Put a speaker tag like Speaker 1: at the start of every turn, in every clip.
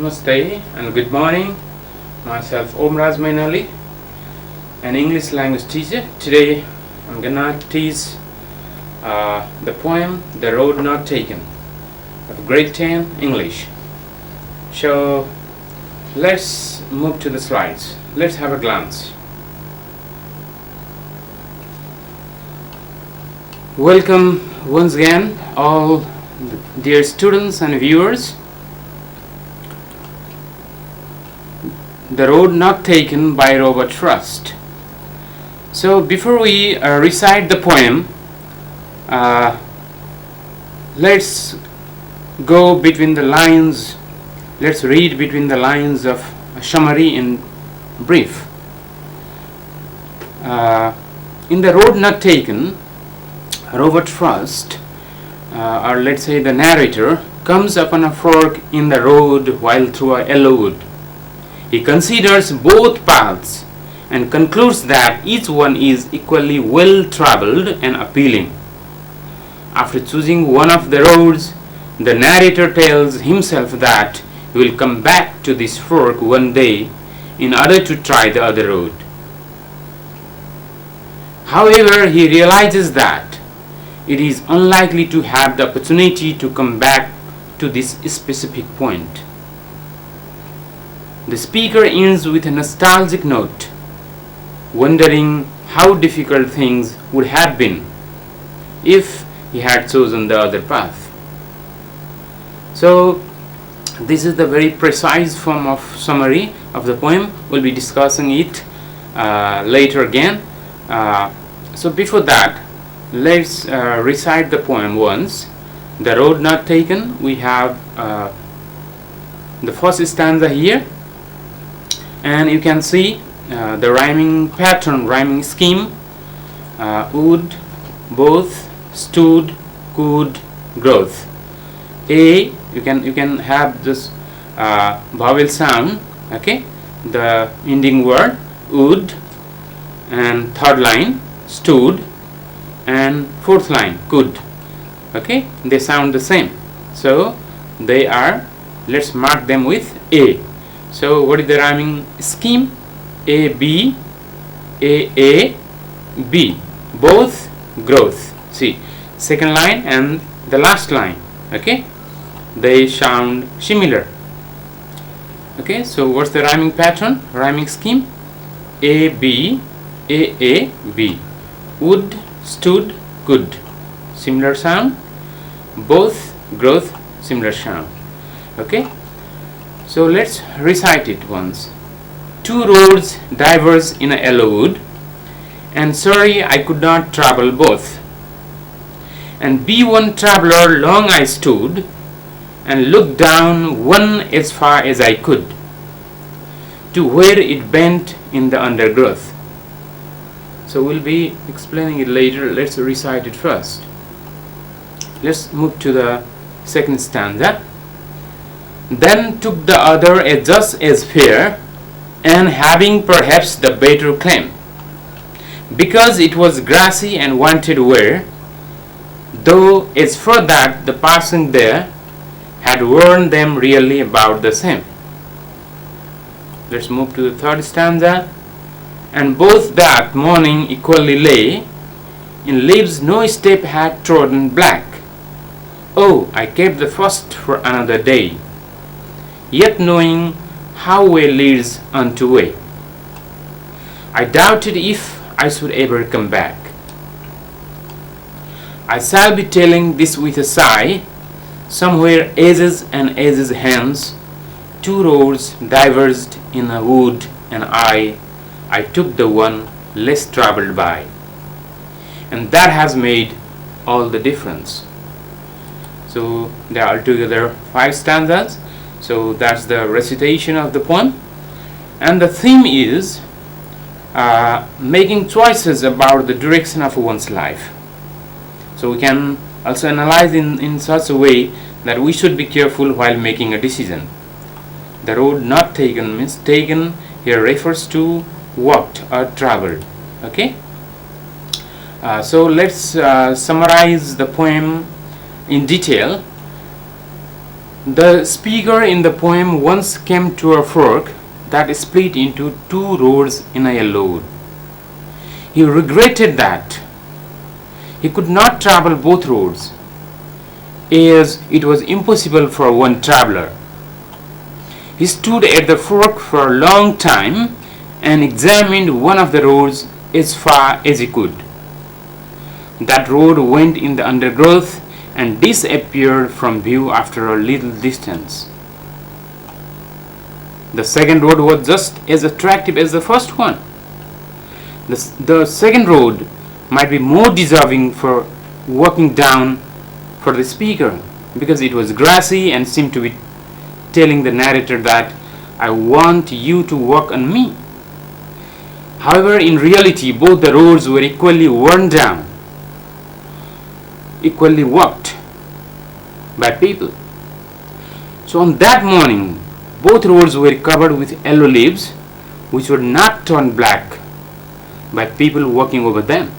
Speaker 1: Namaste and good morning. Myself Omraz Mainali, an English language teacher. Today I'm gonna teach the poem The Road Not Taken of grade 10 English. So let's move to the slides. Let's have a glance. Welcome once again all dear students and viewers. The Road Not Taken by Robert Frost. So before we recite the poem, let's go between the lines. Let's read between the lines of a summary in brief. In The Road Not Taken, Robert Frost, or let's say the narrator, comes upon a fork in the road while through a yellow wood. He considers both paths and concludes that each one is equally well traveled and appealing. After choosing one of the roads, the narrator tells himself that he will come back to this fork one day in order to try the other road. However, he realizes that it is unlikely to have the opportunity to come back to this specific point. The speaker ends with a nostalgic note, wondering how difficult things would have been if he had chosen the other path. So this is the very precise form of summary of the poem. We'll be discussing it later again. So before that, let's recite the poem once. The Road Not Taken. We have the first stanza here, and you can see the rhyming pattern, rhyming scheme. Would, both, stood, could, growth. A, you can have this vowel sound, okay, the ending word would, and third line stood, and fourth line could. Okay, they sound the same, so they are, let's mark them with A. So what is the rhyming scheme? A B, A B, both, growth. See, second line and the last line, okay, they sound similar. Okay, so what's the rhyming pattern, rhyming scheme? A B, A B, would, stood, could, similar sound. Both, growth, similar sound. Okay, so let's recite it once. Two roads diverge in a yellow wood, and sorry I could not travel both. And be one traveler long I stood, and looked down one as far as I could, to where it bent in the undergrowth. So we'll be explaining it later. Let's recite it first. Let's move to the second stanza. Then took the other as just as fair, and having perhaps the better claim, because it was grassy and wanted wear, though as for that the passing there had worn them really about the same. Let's move to the third stanza. And both that morning equally lay, in leaves no step had trodden black. Oh, I kept the first for another day, yet knowing how way leads unto way, I doubted if I should ever come back. I shall be telling this with a sigh, somewhere ages and ages hence, two roads diverged in a wood, and I took the one less traveled by, and that has made all the difference. So there are altogether 5 stanzas. So that's the recitation of the poem, and the theme is making choices about the direction of one's life. So we can also analyze in such a way that we should be careful while making a decision. The road not taken means taken here refers to walked or traveled. Okay. So let's summarize the poem in detail. The speaker in the poem once came to a fork that split into two roads in a yellow wood. He regretted that he could not travel both roads, as it was impossible for one traveler. He stood at the fork for a long time and examined one of the roads as far as he could. That road went in the undergrowth and disappeared from view after a little distance. The second road was just as attractive as the first one. The second road might be more deserving for walking down for the speaker, because it was grassy and seemed to be telling the narrator that I want you to walk on me. However, in reality, both the roads were equally worn down, equally walked by people. So on that morning, both roads were covered with yellow leaves, which were not turned black by people walking over them.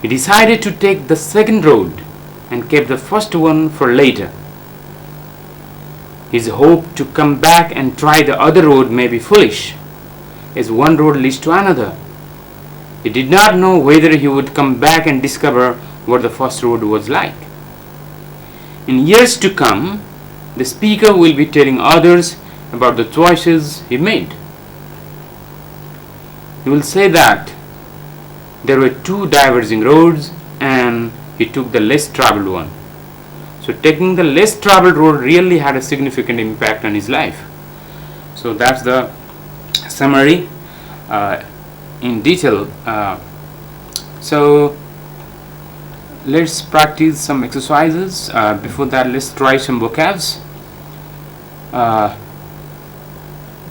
Speaker 1: He decided to take the second road and kept the first one for later. His hope to come back and try the other road may be foolish, as one road leads to another. He did not know whether he would come back and discover what the first road was like. In years to come, the speaker will be telling others about the choices he made. He will say that there were two diverging roads and he took the less traveled one. So taking the less traveled road really had a significant impact on his life. So that's the summary in detail. So let's practice some exercises. Before that, let's try some vocabs.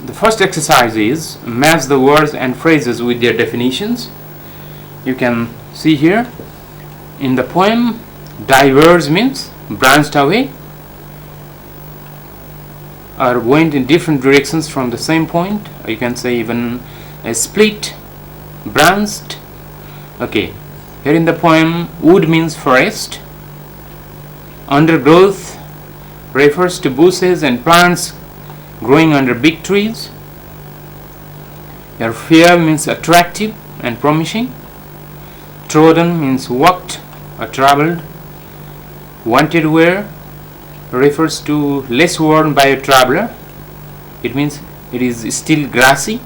Speaker 1: The first exercise is match the words and phrases with their definitions. You can see here in the poem, diverge means branched away or went in different directions from the same point, or you can say even a split, branched. Okay, here in the poem, wood means forest. Undergrowth refers to bushes and plants growing under big trees. Your fair means attractive and promising. Trodden means walked or traveled. Wanted wear refers to less worn by a traveler. It means it is still grassy.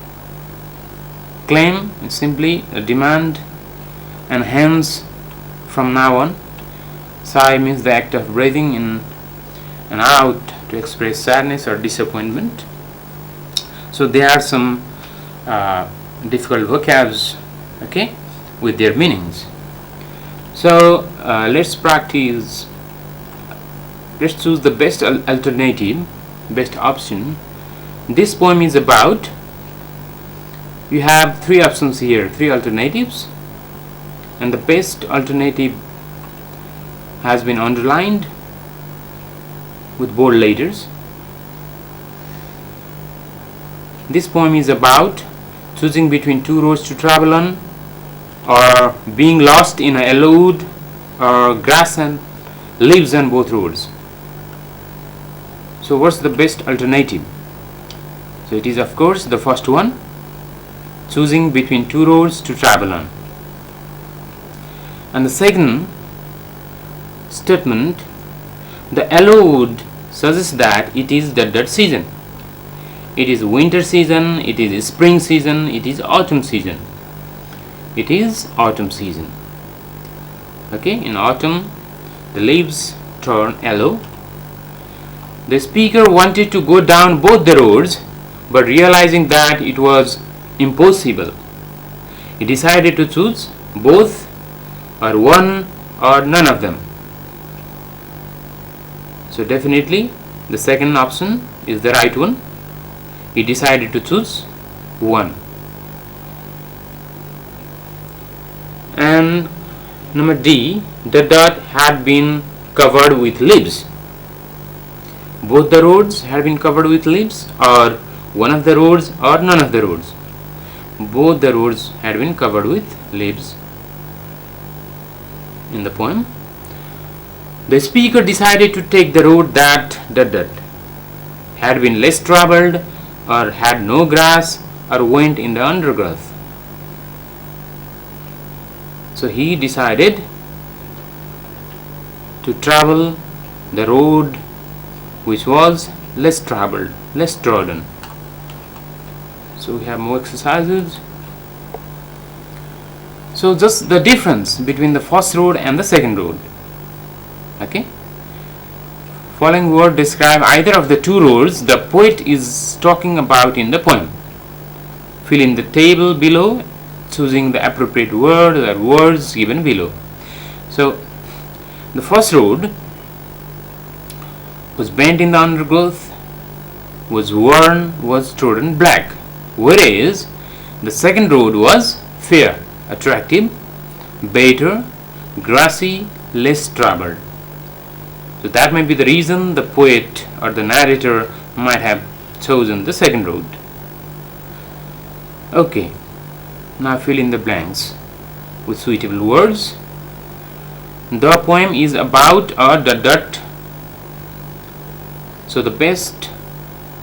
Speaker 1: Claim is simply a demand, and hence from now on. Sigh means the act of breathing in and out to express sadness or disappointment. So there are some difficult vocabs, okay, with their meanings. So let's practice. Let's choose the best alternative, best option. This poem is about, you have three options here, three alternatives, and the best alternative has been underlined with bold letters. This poem is about choosing between two roads to travel on, or being lost in a yellow wood, or grass and leaves on both roads. So what's the best alternative? So it is of course the first one, choosing between two roads to travel on. And the second statement, the yellow wood, suggests that it is the dead season. It is winter season, it is spring season, it is autumn season. It is autumn season. Okay, in autumn the leaves turn yellow. The speaker wanted to go down both the roads, but realizing that it was impossible, he decided to choose both, or one, or none of them. So definitely the second option is the right one. He decided to choose one. And number D, the dirt had been covered with leaves. Both the roads had been covered with leaves, or one of the roads, or none of the roads. Both the roads had been covered with leaves in the poem. The speaker decided to take the road that had been less traveled, or had no grass, or went in the undergrowth. So he decided to travel the road which was less traveled, less trodden. So we have more exercises. So just the difference between the first road and the second road. Okay. Following word describe either of the two roads the poet is talking about in the poem. Fill in the table below, choosing the appropriate word or words given below. So the first road was bent in the undergrowth, was worn, was trodden black, whereas the second road was fair, attractive, better, grassy, less traveled. So that may be the reason the poet or the narrator might have chosen the second road. Okay, now fill in the blanks with suitable words. The poem is about a ... So the best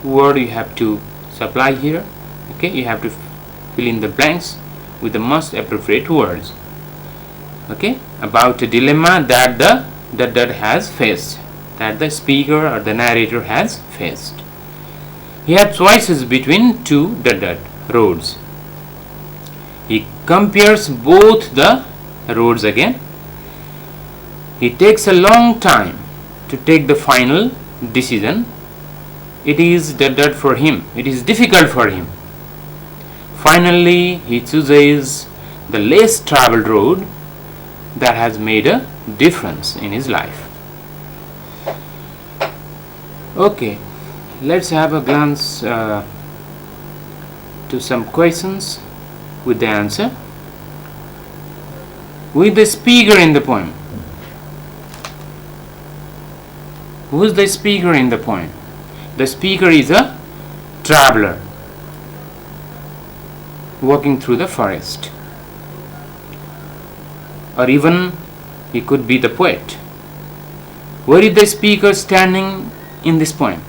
Speaker 1: word you have to supply here. Okay, you have to fill in the blanks with the most appropriate words. Okay, about a dilemma that the ... has faced, that the speaker or the narrator has faced. He had choices between two ... roads. He compares both the roads again. He takes a long time to take the final decision. It is ... for him. It is difficult for him. Finally, he chooses the less traveled road that has made a difference in his life. Okay, let's have a glance to some questions with the answer. With the speaker in the poem. Who is the speaker in the poem? The speaker is a traveler walking through the forest, or even he could be the poet. Where is the speaker standing in this poem?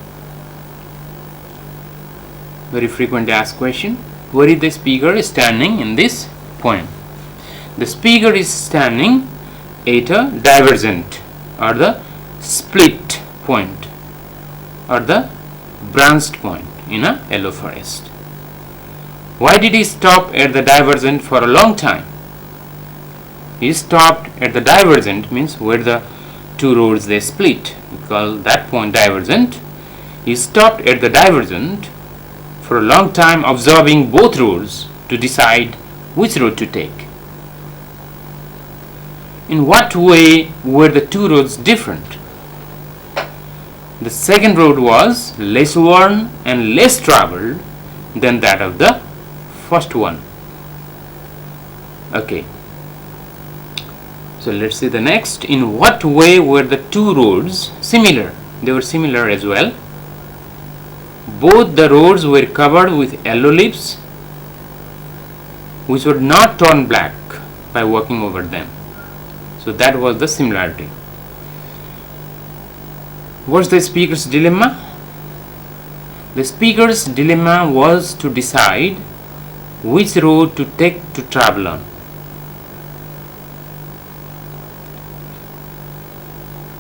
Speaker 1: Very frequently asked question. Where is the speaker standing in this poem? The speaker is standing at a divergent, or the split point, or the branched point in a yellow forest. Why did he stop at the divergent for a long time? He stopped at the divergent, means where the two roads they split. We call that point divergent. He stopped at the divergent for a long time, observing both roads to decide which road to take. In what way were the two roads different? The second road was less worn and less traveled than that of the first one. Okay. So let's see the next. In what way were the two roads similar? They were similar as well. Both the roads were covered with yellow leaves, which were not torn black by walking over them. So that was the similarity. What's the speaker's dilemma? The speaker's dilemma was to decide which road to take to travel on.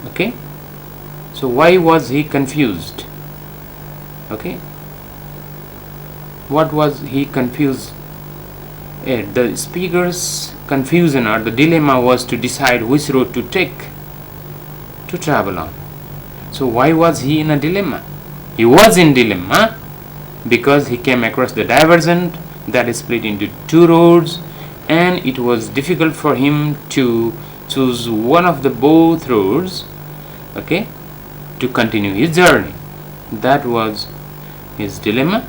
Speaker 1: Okay, so why was he confused? Okay, what was he confused at? The speaker's confusion or the dilemma was to decide which road to take to travel on. So why was he in a dilemma? He was in dilemma because he came across the divergent that is split into two roads, and it was difficult for him to choose one of the both roads, okay, to continue his journey. That was his dilemma.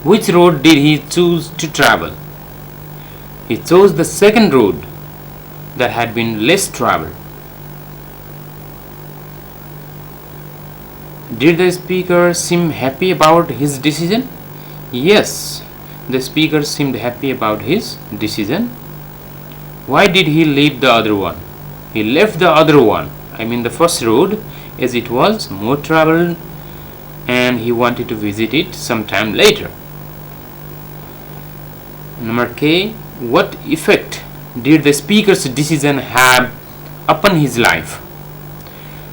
Speaker 1: Which road did he choose to travel? He chose the second road that had been less traveled. Did the speaker seem happy about his decision? Yes, the speaker seemed happy about his decision. Why did he leave the other one? he left the other one, I mean the first road, as it was more traveled and he wanted to visit it sometime later. Number K, what effect did the speaker's decision have upon his life?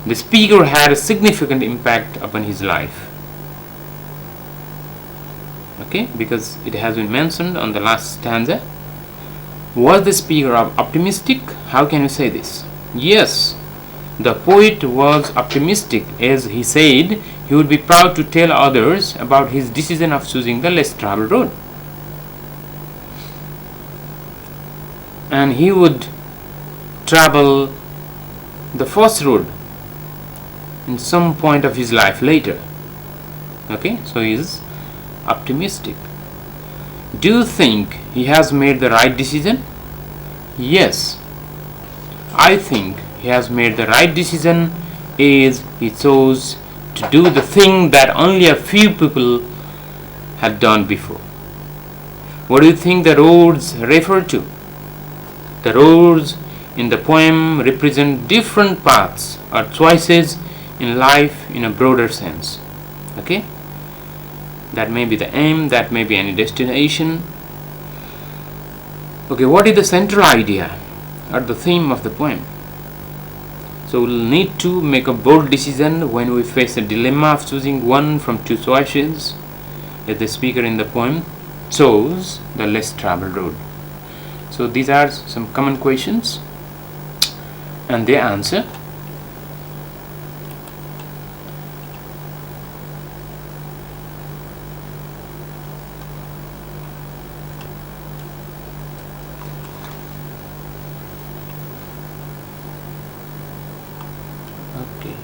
Speaker 1: The speaker had a significant impact upon his life. Okay, because it has been mentioned on the last stanza. Was the speaker optimistic? How can you say this? Yes, the poet was optimistic, as he said he would be proud to tell others about his decision of choosing the less traveled road. And he would travel the first road in some point of his life later. Okay, so he is optimistic. Do you think he has made the right decision? Yes, I think he has made the right decision, as he chose to do the thing that only a few people had done before. What do you think the roads refer to? The roads in the poem represent different paths or choices in life in a broader sense. Okay, that may be the aim, that may be any destination. Okay, what is the central idea or the theme of the poem? So we'll need to make a bold decision when we face a dilemma of choosing one from two choices, as the speaker in the poem chose the less traveled road. So these are some common questions and their answer. Okay.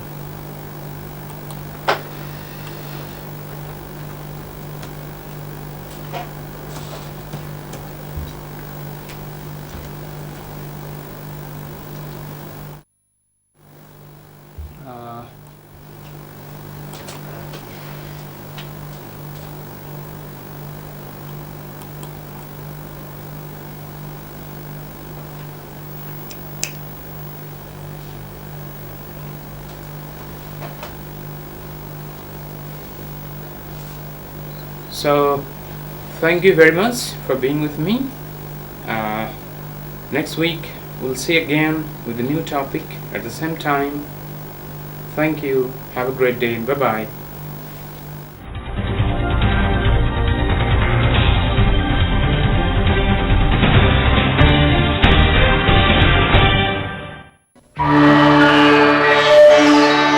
Speaker 1: So thank you very much for being with me. Next week we'll see again with a new topic at the same time. Thank you. Have a great day. Bye bye.